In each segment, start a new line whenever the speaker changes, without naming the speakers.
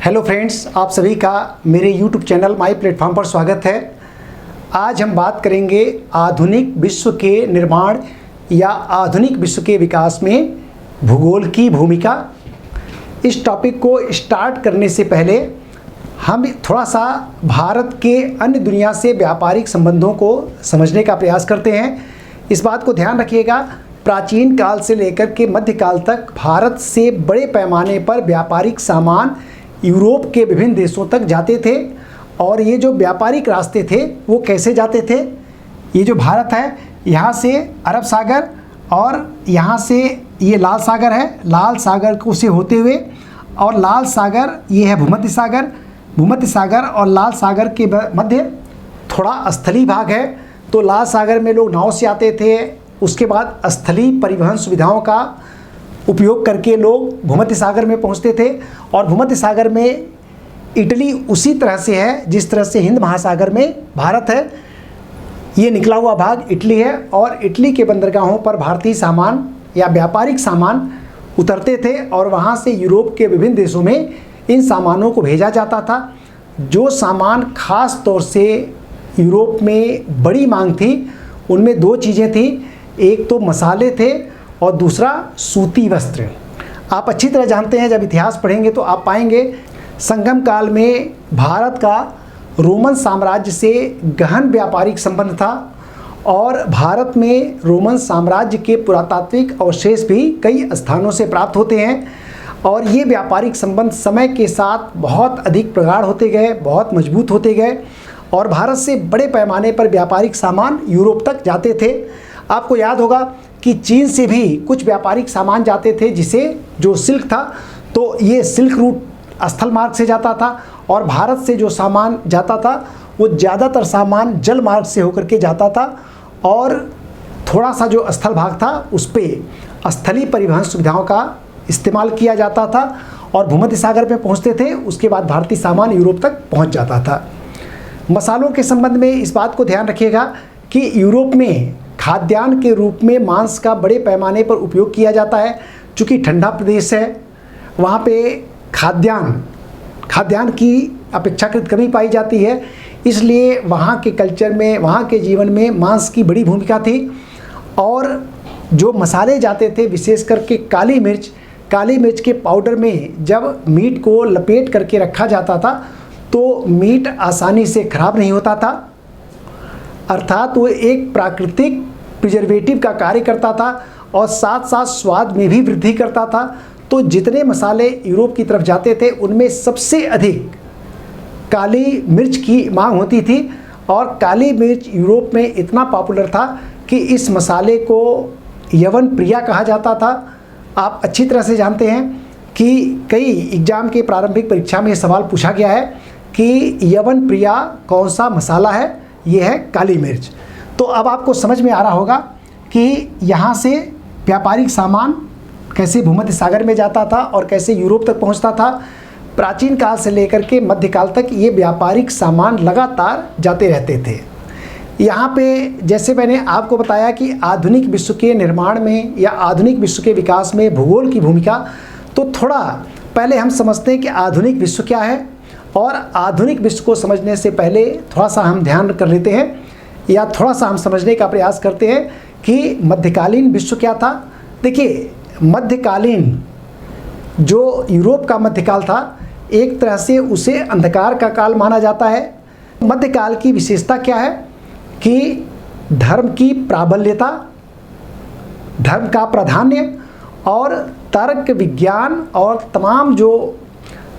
Hello friends, आप सभी का मेरे यूट्यूब चैनल माई प्लेटफॉर्म पर स्वागत है। आज हम बात करेंगे आधुनिक विश्व के निर्माण या आधुनिक विश्व के विकास में भूगोल की भूमिका। इस टॉपिक को स्टार्ट करने से पहले हम थोड़ा सा भारत के अन्य दुनिया से व्यापारिक संबंधों को समझने का प्रयास करते हैं। इस बात को ध्यान रखिएगा, प्राचीन काल से लेकर के मध्यकाल तक भारत से बड़े पैमाने पर व्यापारिक सामान यूरोप के विभिन्न देशों तक जाते थे। और ये जो व्यापारिक रास्ते थे वो कैसे जाते थे? ये जो भारत है, यहाँ से अरब सागर और यहाँ से ये लाल सागर है, लाल सागर को से होते हुए, और लाल सागर ये है भूमध्य सागर। भूमध्य सागर और लाल सागर के मध्य थोड़ा स्थलीय भाग है, तो लाल सागर में लोग नाव से आते थे। उसके बाद स्थलीय परिवहन सुविधाओं का उपयोग करके लोग भूमध्य सागर में पहुंचते थे। और भूमध्य सागर में इटली उसी तरह से है जिस तरह से हिंद महासागर में भारत है। ये निकला हुआ भाग इटली है, और इटली के बंदरगाहों पर भारतीय सामान या व्यापारिक सामान उतरते थे और वहाँ से यूरोप के विभिन्न देशों में इन सामानों को भेजा जाता था। जो सामान खास तौर से यूरोप में बड़ी मांग थी, उनमें दो चीज़ें थी, एक तो मसाले थे और दूसरा सूती वस्त्र। आप अच्छी तरह जानते हैं, जब इतिहास पढ़ेंगे तो आप पाएंगे संगम काल में भारत का रोमन साम्राज्य से गहन व्यापारिक संबंध था, और भारत में रोमन साम्राज्य के पुरातात्विक अवशेष भी कई स्थानों से प्राप्त होते हैं। और ये व्यापारिक संबंध समय के साथ बहुत अधिक प्रगाढ़ होते गए, बहुत मजबूत होते गए, और भारत से बड़े पैमाने पर व्यापारिक सामान यूरोप तक जाते थे। आपको याद होगा कि चीन से भी कुछ व्यापारिक सामान जाते थे, जिसे जो सिल्क था, तो ये सिल्क रूट स्थल मार्ग से जाता था, और भारत से जो सामान जाता था वो ज़्यादातर सामान जल मार्ग से होकर के जाता था, और थोड़ा सा जो स्थल भाग था उस पर स्थलीय परिवहन सुविधाओं का इस्तेमाल किया जाता था, और भूमध्य सागर पे पहुंचते थे। उसके बाद भारतीय सामान यूरोप तक पहुंच जाता था। मसालों के संबंध में इस बात को ध्यान रखिएगा कि यूरोप में खाद्यान्न के रूप में मांस का बड़े पैमाने पर उपयोग किया जाता है। चूँकि ठंडा प्रदेश है, वहाँ पे खाद्यान्न की अपेक्षाकृत कमी पाई जाती है, इसलिए वहाँ के कल्चर में, वहाँ के जीवन में मांस की बड़ी भूमिका थी। और जो मसाले जाते थे, विशेष करके काली मिर्च के पाउडर में जब मीट को लपेट करके रखा जाता था तो मीट आसानी से खराब नहीं होता था, अर्थात वो एक प्राकृतिक प्रिजर्वेटिव का कार्य करता था और साथ साथ स्वाद में भी वृद्धि करता था। तो जितने मसाले यूरोप की तरफ जाते थे उनमें सबसे अधिक काली मिर्च की मांग होती थी, और काली मिर्च यूरोप में इतना पॉपुलर था कि इस मसाले को यवन प्रिया कहा जाता था। आप अच्छी तरह से जानते हैं कि कई एग्जाम के प्रारंभिक परीक्षा में ये सवाल पूछा गया है कि यवन प्रिया कौन सा मसाला है? ये है काली मिर्च। तो अब आपको समझ में आ रहा होगा कि यहाँ से व्यापारिक सामान कैसे भूमध्य सागर में जाता था और कैसे यूरोप तक पहुँचता था। प्राचीन काल से लेकर के मध्यकाल तक ये व्यापारिक सामान लगातार जाते रहते थे। यहाँ पे जैसे मैंने आपको बताया कि आधुनिक विश्व के निर्माण में या आधुनिक विश्व के विकास में भूगोल की भूमिका, तो थोड़ा पहले हम समझते हैं कि आधुनिक विश्व क्या है। और आधुनिक विश्व को समझने से पहले थोड़ा सा हम ध्यान कर लेते हैं, या थोड़ा सा हम समझने का प्रयास करते हैं कि मध्यकालीन विश्व क्या था। देखिए, मध्यकालीन जो यूरोप का मध्यकाल था, एक तरह से उसे अंधकार का काल माना जाता है। मध्यकाल की विशेषता क्या है कि धर्म की प्राबल्यता, धर्म का प्राधान्य, और तर्क, विज्ञान और तमाम जो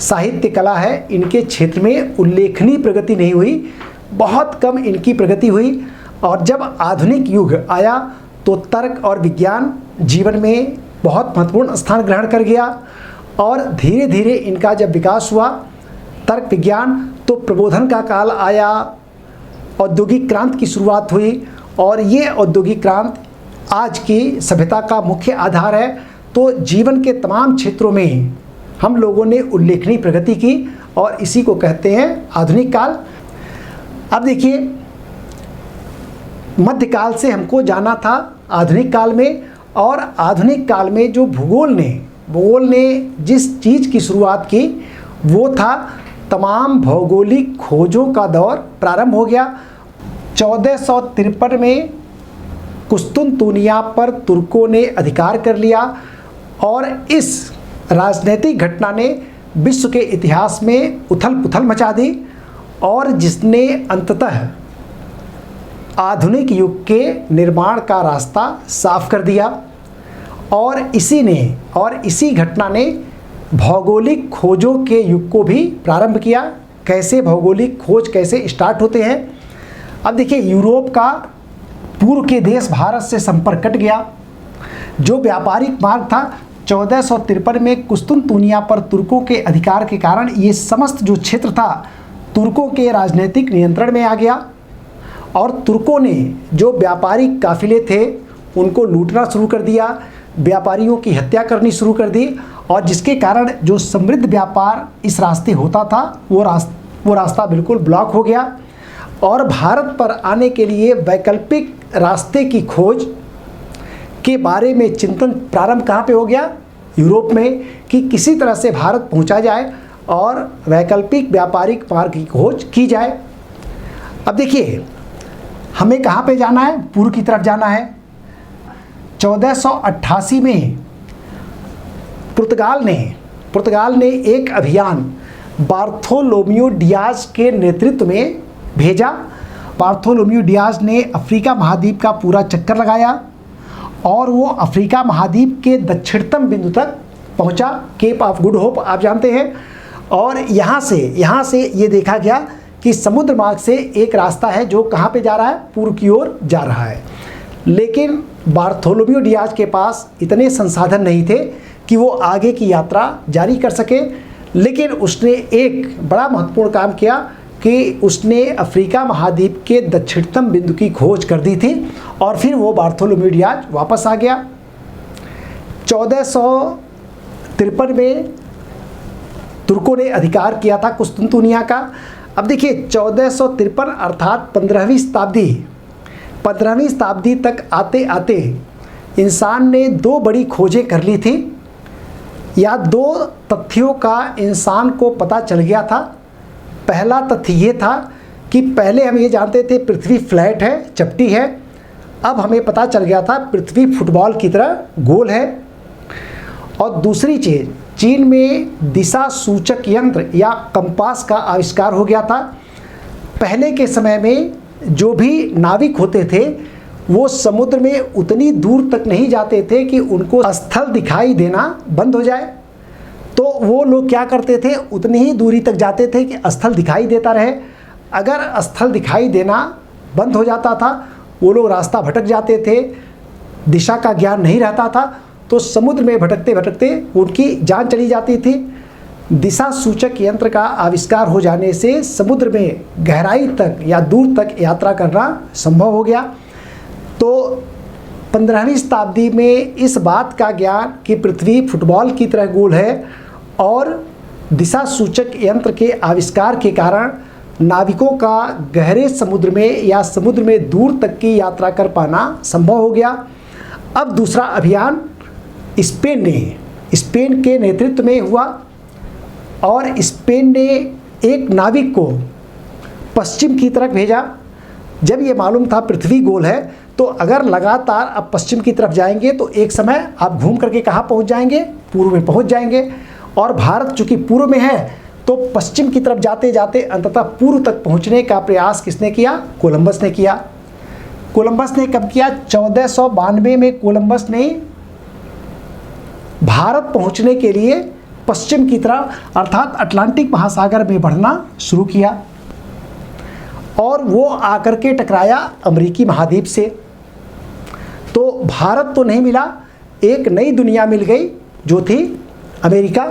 साहित्य कला है, इनके क्षेत्र में उल्लेखनीय प्रगति नहीं हुई, बहुत कम इनकी प्रगति हुई। और जब आधुनिक युग आया तो तर्क और विज्ञान जीवन में बहुत महत्वपूर्ण स्थान ग्रहण कर गया, और धीरे धीरे इनका जब विकास हुआ, तर्क विज्ञान, तो प्रबोधन का काल आया, औद्योगिक क्रांति की शुरुआत हुई, और ये औद्योगिक क्रांति आज की सभ्यता का मुख्य आधार है। तो जीवन के तमाम क्षेत्रों में हम लोगों ने उल्लेखनीय प्रगति की, और इसी को कहते हैं आधुनिक काल। अब देखिए, मध्यकाल से हमको जाना था आधुनिक काल में, और आधुनिक काल में जो भूगोल ने जिस चीज़ की शुरुआत की वो था तमाम भौगोलिक खोजों का दौर प्रारंभ हो गया। 1453 में कुस्तुनतुनिया पर तुर्कों ने अधिकार कर लिया और इस राजनीतिक घटना ने विश्व के इतिहास में उथल पुथल मचा दी और जिसने अंततः आधुनिक युग के निर्माण का रास्ता साफ कर दिया। और इसी घटना ने भौगोलिक खोजों के युग को भी प्रारंभ किया। कैसे भौगोलिक खोज कैसे स्टार्ट होते हैं? अब देखिए, यूरोप का पूर्व के देश भारत से संपर्क कट गया। जो व्यापारिक मार्ग था 1453 में कुस्तुनतुनिया पर तुर्कों के अधिकार के कारण ये समस्त जो क्षेत्र था तुर्कों के राजनीतिक नियंत्रण में आ गया और तुर्कों ने जो व्यापारिक काफिले थे उनको लूटना शुरू कर दिया, व्यापारियों की हत्या करनी शुरू कर दी और जिसके कारण जो समृद्ध व्यापार इस रास्ते होता था वो रास्ता बिल्कुल ब्लॉक हो गया। और भारत पर आने के लिए वैकल्पिक रास्ते की खोज के बारे में चिंतन प्रारंभ कहाँ पे हो गया? यूरोप में, कि किसी तरह से भारत पहुँचा जाए और वैकल्पिक व्यापारिक मार्ग की खोज की जाए। अब देखिए, हमें कहाँ पे जाना है? पूर्व की तरफ जाना है। 1488 में पुर्तगाल ने एक अभियान बार्थोलोम्यू डियाज के नेतृत्व में भेजा। बार्थोलोम्यू डियाज ने अफ्रीका महाद्वीप का पूरा चक्कर लगाया और वो अफ्रीका महाद्वीप के दक्षिणतम बिंदु तक पहुंचा, केप ऑफ गुड होप आप जानते हैं। और यहाँ से ये देखा गया कि समुद्र मार्ग से एक रास्ता है जो कहाँ पे जा रहा है? पूर्व की ओर जा रहा है। लेकिन बार्थोलोम्यू डियाज के पास इतने संसाधन नहीं थे कि वो आगे की यात्रा जारी कर सके। लेकिन उसने एक बड़ा महत्वपूर्ण काम किया कि उसने अफ्रीका महाद्वीप के दक्षिणतम बिंदु की खोज कर दी थी और फिर वो बार्थोलोम्यू डियाज वापस आ गया। 1453 में तुर्कों ने अधिकार किया था कुस्तुनतुनिया का। अब देखिए, 1453 अर्थात 15वीं शताब्दी तक आते आते इंसान ने दो बड़ी खोजें कर ली थी, या दो तथ्यों का इंसान को पता चल गया था। पहला तथ्य ये था कि पहले हम ये जानते थे पृथ्वी फ्लैट है, चपटी है। अब हमें पता चल गया था पृथ्वी फुटबॉल की तरह गोल है। और दूसरी चीज़, चीन में दिशा सूचक यंत्र या कंपास का आविष्कार हो गया था। पहले के समय में जो भी नाविक होते थे वो समुद्र में उतनी दूर तक नहीं जाते थे कि उनको स्थल दिखाई देना बंद हो जाए। तो वो लोग क्या करते थे? उतनी ही दूरी तक जाते थे कि स्थल दिखाई देता रहे। अगर स्थल दिखाई देना बंद हो जाता था, वो लोग रास्ता भटक जाते थे, दिशा का ज्ञान नहीं रहता था, तो समुद्र में भटकते भटकते उनकी जान चली जाती थी। दिशा सूचक यंत्र का आविष्कार हो जाने से समुद्र में गहराई तक या दूर तक यात्रा करना संभव हो गया। तो 15वीं शताब्दी में इस बात का ज्ञान कि पृथ्वी फुटबॉल की तरह गोल है और दिशा सूचक यंत्र के आविष्कार के कारण नाविकों का गहरे समुद्र में या समुद्र में दूर तक की यात्रा कर पाना संभव हो गया। अब दूसरा अभियान स्पेन के नेतृत्व में हुआ और स्पेन ने एक नाविक को पश्चिम की तरफ भेजा। जब ये मालूम था पृथ्वी गोल है, तो अगर लगातार आप पश्चिम की तरफ जाएंगे तो एक समय आप घूम करके कहाँ पहुँच जाएंगे? पूर्व में पहुँच जाएंगे। और भारत चूँकि पूर्व में है तो पश्चिम की तरफ जाते जाते अंततः पूर्व तक पहुँचने का प्रयास किसने किया? कोलंबस ने किया। कोलंबस ने कब किया? 1492 में कोलंबस ने भारत पहुँचने के लिए पश्चिम की तरफ अर्थात अटलांटिक महासागर में बढ़ना शुरू किया और वो आकर के टकराया अमेरिकी महाद्वीप से। तो भारत तो नहीं मिला, एक नई दुनिया मिल गई जो थी अमेरिका।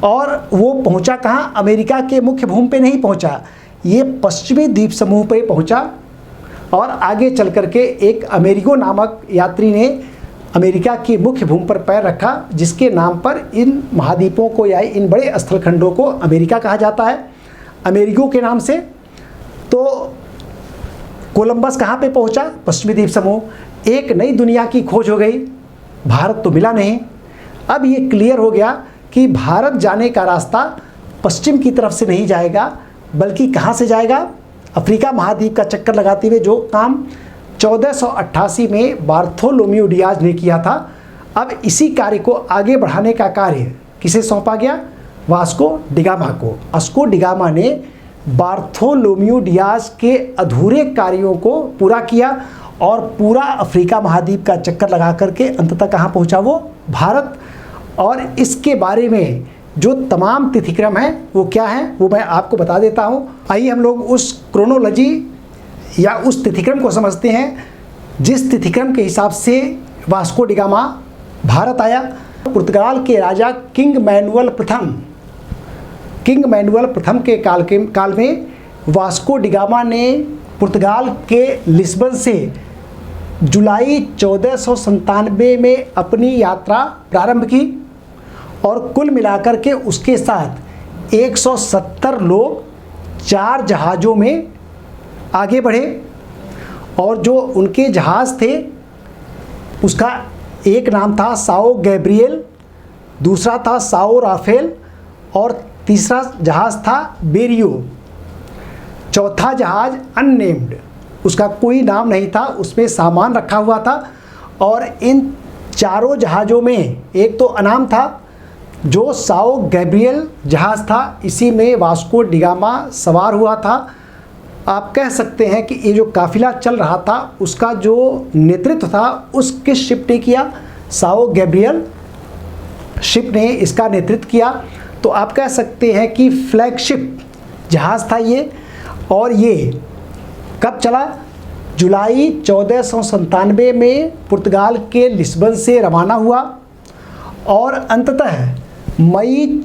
और वो पहुंचा कहाँ? अमेरिका के मुख्य भूमि पे नहीं पहुंचा, ये पश्चिमी द्वीप समूह पे पहुंचा। और आगे चल कर के एक अमेरिगो नामक यात्री ने अमेरिका की मुख्य भूमि पर पैर रखा, जिसके नाम पर इन महाद्वीपों को या इन बड़े स्थलखंडों को अमेरिका कहा जाता है, अमेरिगो के नाम से। तो कोलंबस कहाँ पे पहुँचा? पश्चिमी द्वीप समूह। एक नई दुनिया की खोज हो गई, भारत तो मिला नहीं। अब ये क्लियर हो गया कि भारत जाने का रास्ता पश्चिम की तरफ से नहीं जाएगा, बल्कि कहाँ से जाएगा? अफ्रीका महाद्वीप का चक्कर लगाते हुए, जो काम 1488 में बार्थोलोम्यू डियाज ने किया था। अब इसी कार्य को आगे बढ़ाने का कार्य किसे सौंपा गया? वास्को डिगामा को। वास्को डिगामा ने बार्थोलोम्यू डियाज के अधूरे कार्यों को पूरा किया और पूरा अफ्रीका महाद्वीप का चक्कर लगा करके अंततः कहाँ पहुँचा? वो भारत। और इसके बारे में जो तमाम तिथिक्रम हैं वो क्या हैं, वो मैं आपको बता देता हूँ। आइए हम लोग उस क्रोनोलॉजी या उस तिथिक्रम को समझते हैं जिस तिथिक्रम के हिसाब से वास्को डिगामा भारत आया। पुर्तगाल के राजा किंग मैनुअल प्रथम के काल में वास्को डिगामा ने पुर्तगाल के लिस्बन से जुलाई 1497 में अपनी यात्रा प्रारंभ की और कुल मिलाकर के उसके साथ 170 लोग 4 जहाज़ों में आगे बढ़े। और जो उनके जहाज़ थे उसका एक नाम था साओ गैब्रियल, दूसरा था साओ राफेल और तीसरा जहाज़ था बेरियो। चौथा जहाज़ अननेम्ड, उसका कोई नाम नहीं था, उसमें सामान रखा हुआ था। और इन चारों जहाज़ों में एक तो अनाम था जो साओ गैब्रियल जहाज़ था, इसी में वास्को डिगामा सवार हुआ था। आप कह सकते हैं कि ये जो काफ़िला चल रहा था उसका जो नेतृत्व था उस किस शिप ने किया? साओ गैब्रियल शिप ने इसका नेतृत्व किया। तो आप कह सकते हैं कि फ्लैगशिप जहाज़ था ये। और ये कब चला? जुलाई 1497 में पुर्तगाल के लिस्बन से रवाना हुआ और अंततः मई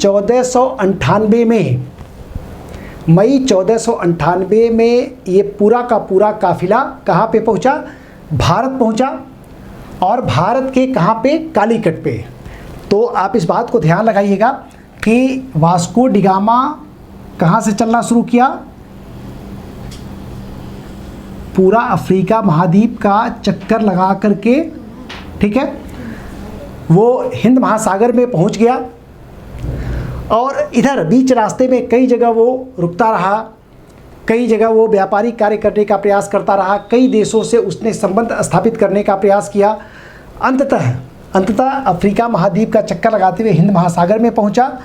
1498 में ये पूरा का पूरा काफिला कहाँ पे पहुँचा? भारत पहुँचा। और भारत के कहाँ पे? कालीकट पे। तो आप इस बात को ध्यान लगाइएगा कि वास्को डिगामा कहाँ से चलना शुरू किया? पूरा अफ्रीका महाद्वीप का चक्कर लगा करके, ठीक है, वो हिंद महासागर में पहुँच गया। और इधर बीच रास्ते में कई जगह वो रुकता रहा, कई जगह वो व्यापारिक कार्य करने का प्रयास करता रहा, कई देशों से उसने संबंध स्थापित करने का प्रयास किया। अंततः अफ्रीका महाद्वीप का चक्कर लगाते हुए हिंद महासागर में पहुंचा।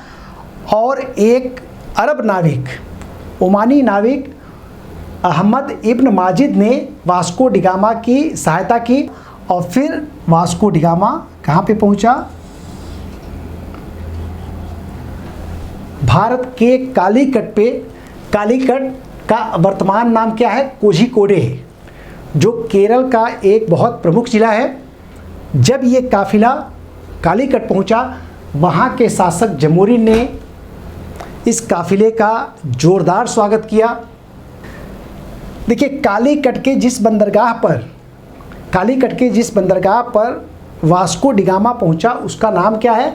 और एक अरब नाविक, ओमानी नाविक अहमद इब्न माजिद ने वास्को डिगामा की सहायता की और फिर वास्को डिगामा कहाँ पे पहुंचा? भारत के कालीकट पे। कालीकट का वर्तमान नाम क्या है? कोझिकोडे, जो केरल का एक बहुत प्रमुख जिला है। जब ये काफिला कालीकट पहुंचा, वहाँ के शासक जमोरिन ने इस काफिले का जोरदार स्वागत किया। देखिए, कालीकट के जिस बंदरगाह पर वास्को डिगामा पहुंचा उसका नाम क्या है?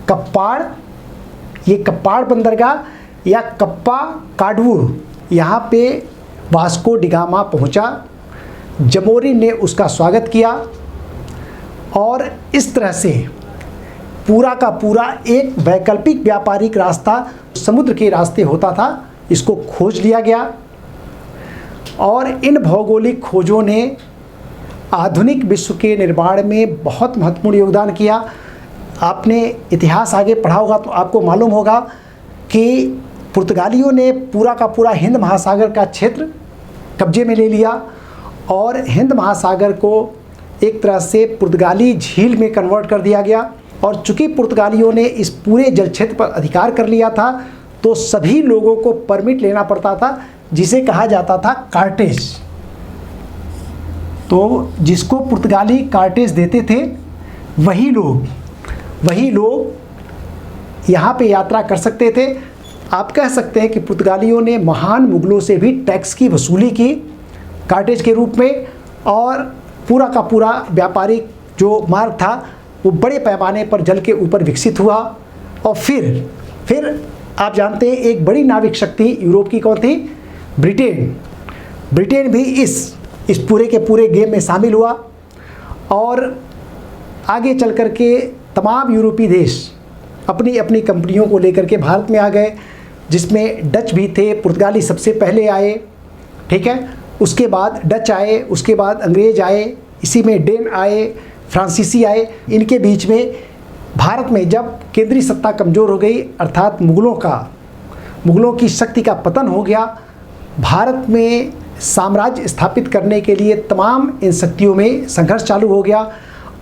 कप्पाड़। ये कप्पाड़ बंदरगाह या कप्पा काडवू, यहाँ पे वास्को डिगामा पहुंचा। जमोरिन ने उसका स्वागत किया और इस तरह से पूरा का पूरा एक वैकल्पिक व्यापारिक रास्ता समुद्र के रास्ते होता था, इसको खोज लिया गया। और इन भौगोलिक खोजों ने आधुनिक विश्व के निर्माण में बहुत महत्वपूर्ण योगदान किया। आपने इतिहास आगे पढ़ा होगा तो आपको मालूम होगा कि पुर्तगालियों ने पूरा का पूरा हिंद महासागर का क्षेत्र कब्जे में ले लिया और हिंद महासागर को एक तरह से पुर्तगाली झील में कन्वर्ट कर दिया गया। और चूंकि पुर्तगालियों ने इस पूरे जल क्षेत्र पर अधिकार कर लिया था तो सभी लोगों को परमिट लेना पड़ता था, जिसे कहा जाता था कार्टेज। तो जिसको पुर्तगाली कार्टेज देते थे वही लोग यहाँ पे यात्रा कर सकते थे। आप कह सकते हैं कि पुर्तगालियों ने महान मुगलों से भी टैक्स की वसूली की कार्टेज के रूप में, और पूरा का पूरा व्यापारिक जो मार्ग था वो बड़े पैमाने पर जल के ऊपर विकसित हुआ। और फिर आप जानते हैं एक बड़ी नाविक शक्ति यूरोप की कौन थी? ब्रिटेन भी इस पूरे के पूरे गेम में शामिल हुआ और आगे चल कर के तमाम यूरोपीय देश अपनी अपनी कंपनियों को लेकर के भारत में आ गए, जिसमें डच भी थे, पुर्तगाली सबसे पहले आए, ठीक है। उसके बाद डच आए, उसके बाद अंग्रेज आए, इसी में डेन आए, फ्रांसीसी आए। इनके बीच में भारत में जब केंद्रीय सत्ता कमज़ोर हो गई, अर्थात मुग़लों की शक्ति का पतन हो गया, भारत में साम्राज्य स्थापित करने के लिए तमाम इन शक्तियों में संघर्ष चालू हो गया।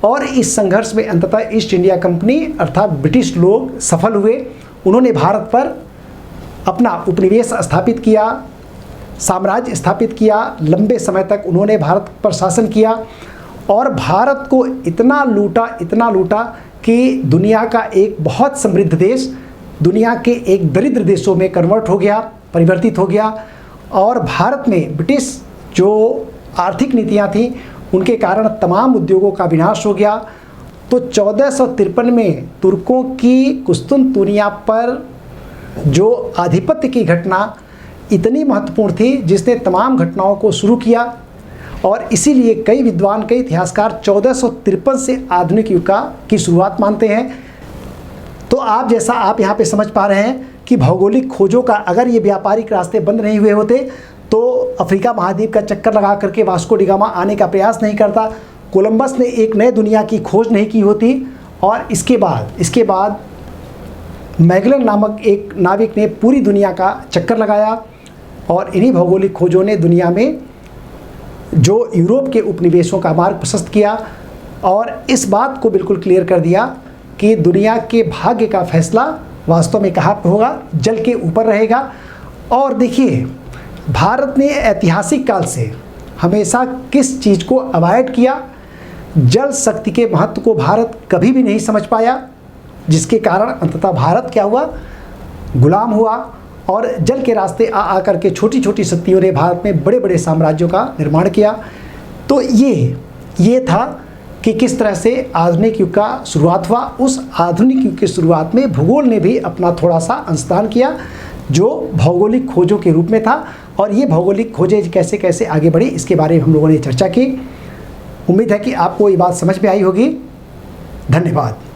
और इस संघर्ष में अंततः ईस्ट इंडिया कंपनी अर्थात ब्रिटिश लोग सफल हुए। उन्होंने भारत पर अपना उपनिवेश स्थापित किया, साम्राज्य स्थापित किया। लंबे समय तक उन्होंने भारत पर शासन किया और भारत को इतना लूटा कि दुनिया का एक बहुत समृद्ध देश दुनिया के एक दरिद्र देशों में परिवर्तित हो गया। और भारत में ब्रिटिश जो आर्थिक नीतियाँ थीं उनके कारण तमाम उद्योगों का विनाश हो गया। तो 1453 में तुर्कों की कुस्तुनतुनिया पर जो आधिपत्य की घटना इतनी महत्वपूर्ण थी, जिसने तमाम घटनाओं को शुरू किया। और इसीलिए कई विद्वान, कई इतिहासकार 1453 से आधुनिक युग की शुरुआत मानते हैं। तो आप यहाँ पे समझ पा रहे हैं कि भौगोलिक खोजों का अगर ये व्यापारिक रास्ते बंद नहीं हुए होते तो अफ्रीका महाद्वीप का चक्कर लगा करके वास्को डी गामा आने का प्रयास नहीं करता, कोलंबस ने एक नए दुनिया की खोज नहीं की होती। और इसके बाद मैगलन नामक एक नाविक ने पूरी दुनिया का चक्कर लगाया। और इन्हीं भौगोलिक खोजों ने दुनिया में जो यूरोप के उपनिवेशों का मार्ग प्रशस्त किया और इस बात को बिल्कुल क्लियर कर दिया कि दुनिया के भाग्य का फैसला वास्तव में कहाँ पर होगा, जल के ऊपर रहेगा। और देखिए, भारत ने ऐतिहासिक काल से हमेशा किस चीज़ को अवॉइड किया, जल शक्ति के महत्व को भारत कभी भी नहीं समझ पाया, जिसके कारण अंततः भारत क्या हुआ, गुलाम हुआ। और जल के रास्ते आ करके छोटी छोटी शक्तियों ने भारत में बड़े बड़े साम्राज्यों का निर्माण किया। तो ये था कि किस तरह से आधुनिक युग का शुरुआत हुआ। उस आधुनिक युग की शुरुआत में भूगोल ने भी अपना थोड़ा सा अंशदान किया, जो भौगोलिक खोजों के रूप में था। और ये भौगोलिक खोजें कैसे कैसे आगे बढ़ी, इसके बारे में हम लोगों ने चर्चा की। उम्मीद है कि आपको ये बात समझ में आई होगी। धन्यवाद।